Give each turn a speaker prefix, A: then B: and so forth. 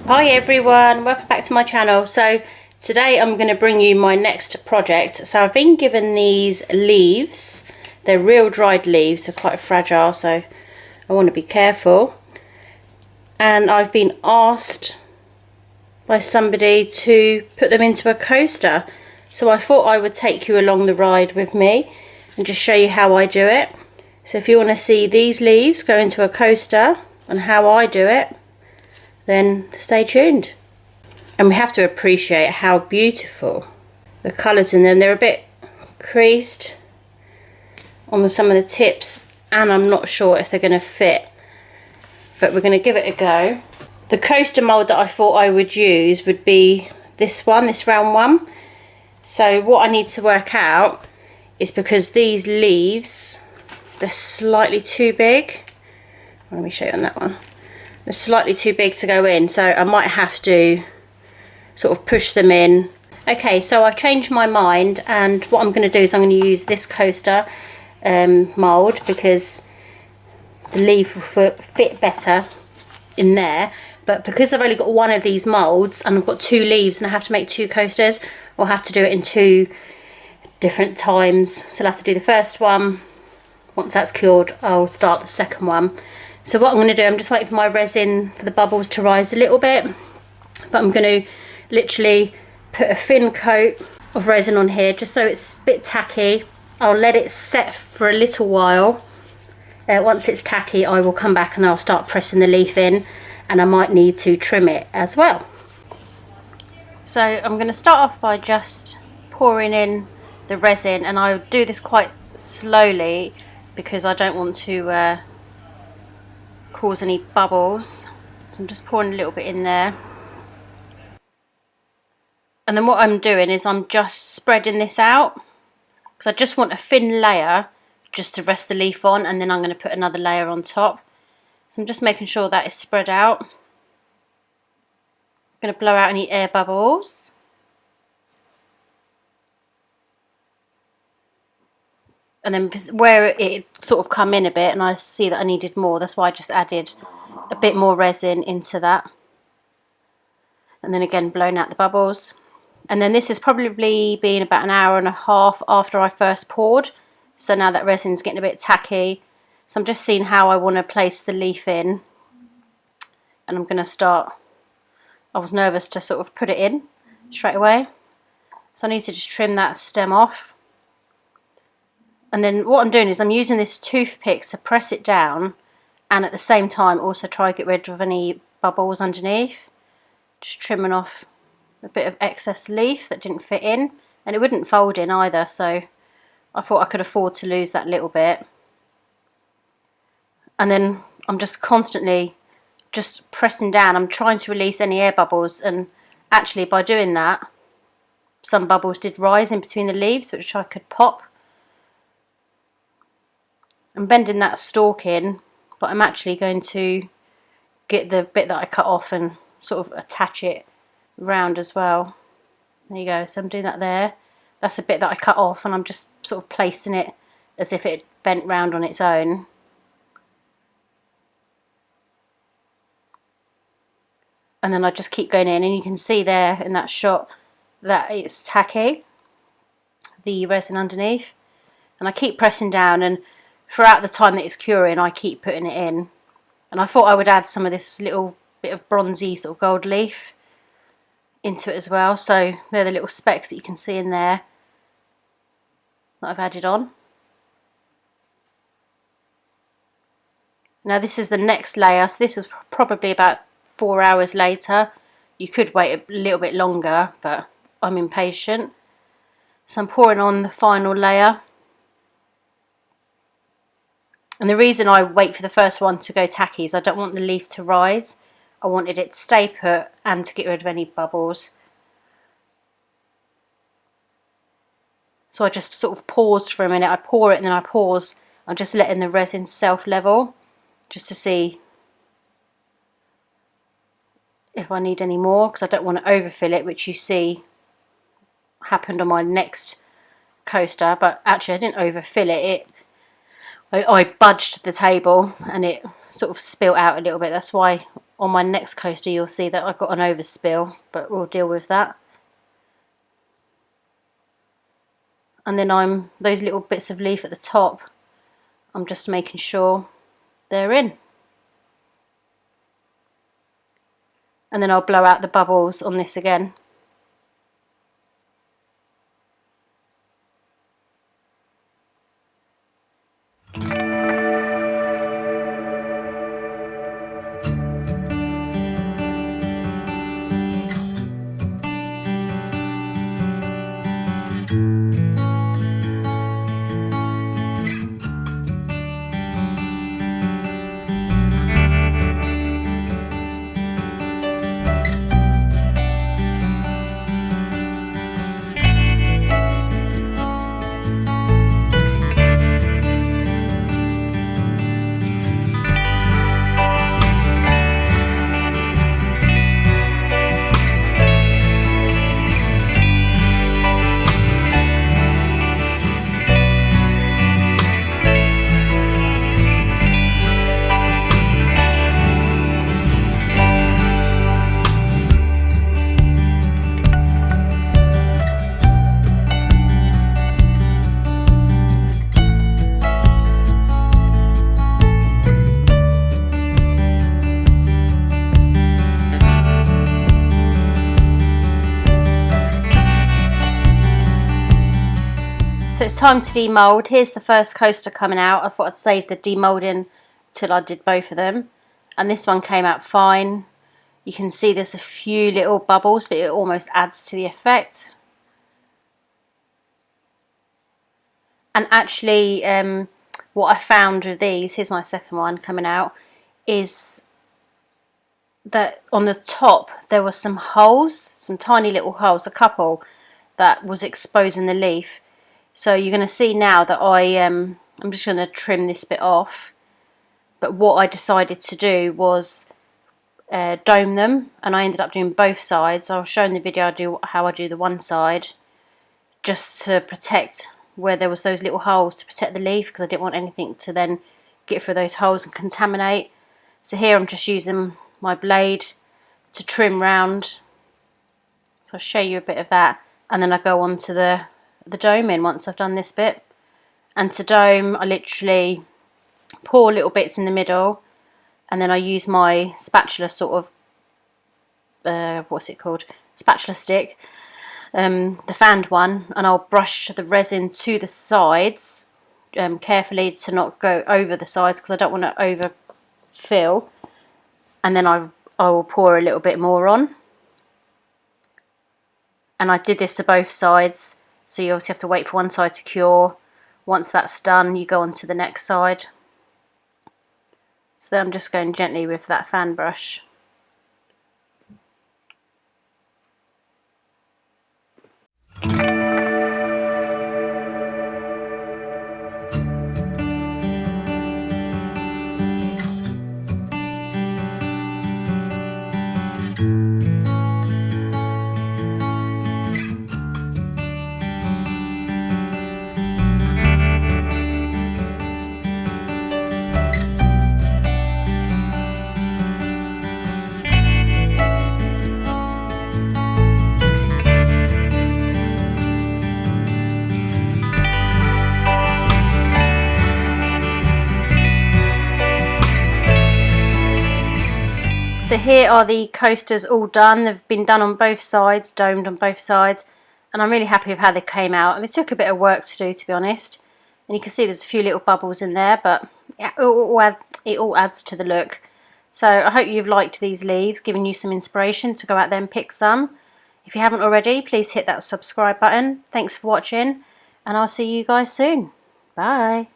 A: Hi everyone, welcome back to my channel. So today I'm going to bring you my next project. So I've been given these leaves. They're real dried leaves, they're quite fragile, so I want to be careful. And I've been asked by somebody to put them into a coaster. So I thought I would take you along the ride with me and just show you how I do it. So if you want to see these leaves go into a coaster and how I do it, then stay tuned. And we have to appreciate how beautiful the colours in them. They're a bit creased on some of the tips, and I'm not sure if they're going to fit, but we're going to give it a go. The coaster mould that I thought I would use would be this one, this round one. So what I need to work out is, because these leaves, they're slightly too big. Let me show you on that one. They're slightly too big to go in, so I might have to sort of push them in. Okay, so I've changed my mind, and what I'm going to do is I'm going to use this coaster mould, because the leaf will fit better in there. But because I've only got one of these moulds and I've got two leaves and I have to make two coasters, I'll have to do it in two different times. So I'll have to do the first one. Once that's cured, I'll start the second one. So what I'm going to do, I'm just waiting for my resin, for the bubbles to rise a little bit. But I'm going to literally put a thin coat of resin on here, just so it's a bit tacky. I'll let it set for a little while. Once it's tacky, I will come back and I'll start pressing the leaf in, and I might need to trim it as well. So I'm going to start off by just pouring in the resin, and I'll do this quite slowly because I don't want to cause any bubbles. So I'm just pouring a little bit in there, and then what I'm doing is I'm just spreading this out, because I just want a thin layer just to rest the leaf on, and then I'm going to put another layer on top. So I'm just making sure that is spread out. I'm going to blow out any air bubbles. And then where it sort of come in a bit and I see that I needed more, that's why I just added a bit more resin into that. And then again, blowing out the bubbles. And then this has probably been about an hour and a half after I first poured. So now that resin's getting a bit tacky. So I'm just seeing how I want to place the leaf in. And I'm going to start. I was nervous to sort of put it in straight away. So I need to just trim that stem off. And then what I'm doing is I'm using this toothpick to press it down, and at the same time also try to get rid of any bubbles underneath. Just trimming off a bit of excess leaf that didn't fit in, and it wouldn't fold in either, so I thought I could afford to lose that little bit. And then I'm just constantly just pressing down. I'm trying to release any air bubbles, and actually by doing that, some bubbles did rise in between the leaves, which I could pop. I'm bending that stalk in, but I'm actually going to get the bit that I cut off and sort of attach it round as well. There you go, so I'm doing that there. That's a bit that I cut off, and I'm just sort of placing it as if it bent round on its own. And then I just keep going in, and you can see there in that shot that it's tacky, the resin underneath. And I keep pressing down, and throughout the time that it's curing, I keep putting it in. And I thought I would add some of this little bit of bronzy sort of gold leaf into it as well. So they're the little specks that you can see in there that I've added on. Now this is the next layer, so this is probably about 4 hours later. You could wait a little bit longer, but I'm impatient. So I'm pouring on the final layer. And the reason I wait for the first one to go tacky is I don't want the leaf to rise. I wanted it to stay put and to get rid of any bubbles. So I just sort of paused for a minute. I pour it and then I pause. I'm just letting the resin self-level just to see if I need any more, because I don't want to overfill it, which you see happened on my next coaster. But actually I didn't overfill it. I budged the table and it sort of spilt out a little bit. That's why on my next coaster you'll see that I've got an overspill, but we'll deal with that. And then those little bits of leaf at the top, I'm just making sure they're in. And then I'll blow out the bubbles on this again. So it's time to demould. Here's the first coaster coming out. I thought I'd save the demoulding till I did both of them. And this one came out fine. You can see there's a few little bubbles, but it almost adds to the effect. And actually, what I found with these, here's my second one coming out, is that on the top there were some holes, some tiny little holes, a couple, that was exposing the leaf. So you're going to see now that I'm just going to trim this bit off. But what I decided to do was dome them, and I ended up doing both sides. I'll show in the video how I do the one side, just to protect where there was those little holes, to protect the leaf, because I didn't want anything to then get through those holes and contaminate. So here I'm just using my blade to trim round. So I'll show you a bit of that, and then I go on to the doming once I've done this bit. And to dome, I literally pour little bits in the middle, and then I use my spatula sort of what's it called, spatula stick, the fanned one, and I'll brush the resin to the sides carefully to not go over the sides, because I don't want to overfill. And then I will pour a little bit more on, and I did this to both sides. So you obviously have to wait for one side to cure. Once that's done, you go on to the next side. So then I'm just going gently with that fan brush. So here are the coasters all done. They've been done on both sides, domed on both sides, and I'm really happy with how they came out. And it took a bit of work to do, to be honest. And you can see there's a few little bubbles in there, but it all adds to the look. So I hope you've liked these leaves, giving you some inspiration to go out there and pick some. If you haven't already, please hit that subscribe button. Thanks for watching, and I'll see you guys soon. Bye.